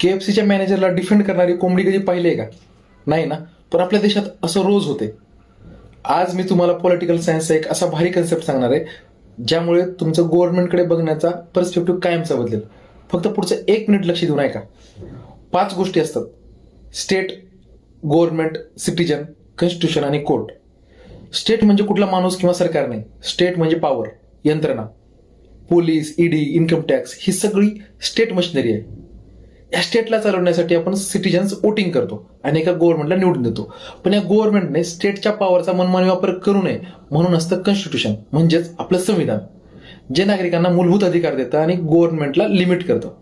KFCच्या मॅनेजरला डिफेंड करणारी कोंबडी कधी पाहिली आहे का? नाही ना. पण आपल्या देशात असं रोज होते. आज मी तुम्हाला पॉलिटिकल सायन्सचा एक असा भारी कन्सेप्ट सांगणार आहे ज्यामुळे तुमचं गव्हर्नमेंटकडे बघण्याचा पर्स्पेक्टिव्ह कायमचा बदलेल. फक्त पुढचं 1 मिनिट लक्ष देऊन ऐका. 5 गोष्टी असतात: स्टेट, गव्हर्नमेंट, सिटीजन, कॉन्स्टिट्यूशन आणि कोर्ट. स्टेट म्हणजे कुठला माणूस किंवा सरकार नाही. स्टेट म्हणजे पॉवर, यंत्रणा. पोलीस, ईडी, इन्कम टॅक्स ही सगळी स्टेट मशिनरी आहे. या स्टेटला चालवण्यासाठी आपण सिटीजन्स वोटिंग करतो आणि एका गव्हर्नमेंटला निवडून देतो. पण या गव्हर्नमेंटने स्टेटच्या पॉवरचा मनमानी वापर करू नये म्हणून असतं कॉन्स्टिट्यूशन, म्हणजेच आपलं संविधान, जे नागरिकांना मूलभूत अधिकार देतं आणि गव्हर्नमेंटला लिमिट करतं.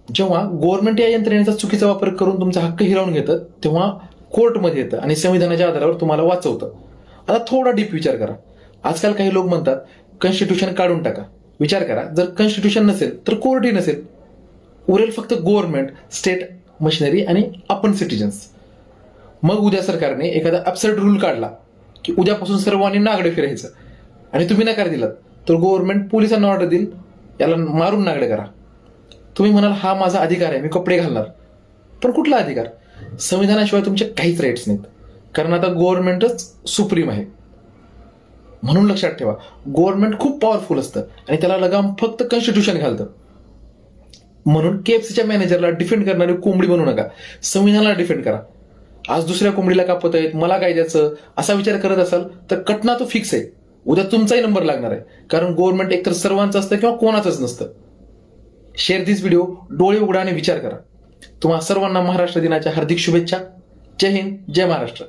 जेव्हा गव्हर्नमेंट या यंत्रणेचा चुकीचा वापर करून तुमचा हक्क हिरावून घेतं तेव्हा कोर्टमध्ये येतं आणि संविधानाच्या आधारावर तुम्हाला वाचवतं. आता थोडा डीप विचार करा. आजकाल काही लोक म्हणतात कॉन्स्टिट्यूशन काढून टाका. विचार करा, जर कॉन्स्टिट्यूशन नसेल तर कोर्टही नसेल. उरेल फक्त गव्हर्नमेंट, स्टेट मशिनरी आणि आपण सिटीजन्स. मग उद्या सरकारने एखादा ॲब्सर्ड रूल काढला की उद्यापासून सर्वांनी नागडे फिरायचं आणि तुम्ही नकार दिलात तर गव्हर्नमेंट पोलिसांना ऑर्डर देईल, याला मारून नागडे करा. तुम्ही म्हणाल हा माझा अधिकार आहे, मी कपडे घालणार. पण कुठला अधिकार? संविधानाशिवाय तुमचे काहीच राईट्स नाहीत, कारण आता गव्हर्नमेंटच सुप्रीम आहे. म्हणून लक्षात ठेवा, गव्हर्नमेंट खूप पॉवरफुल असतं आणि त्याला लगाम फक्त कॉन्स्टिट्यूशन घालतं. म्हणून KFCच्या मॅनेजरला डिफेंड करणारी कोंबडी बनवू नका, संविधानाला डिफेंड करा. आज दुसऱ्या कोंबडीला कापत आहेत, मला काय द्यायचं असा विचार करत असाल तर कटना तो फिक्स आहे. उद्या तुमचाही नंबर लागणार आहे, कारण गव्हर्नमेंट एकतर सर्वांचं असतं किंवा कोणाचंच नसतं. शेअर दिस व्हिडिओ, डोळे उघडा आणि विचार करा. तुम्हा सर्वांना महाराष्ट्र दिनाच्या हार्दिक शुभेच्छा. जय हिंद, जय महाराष्ट्र.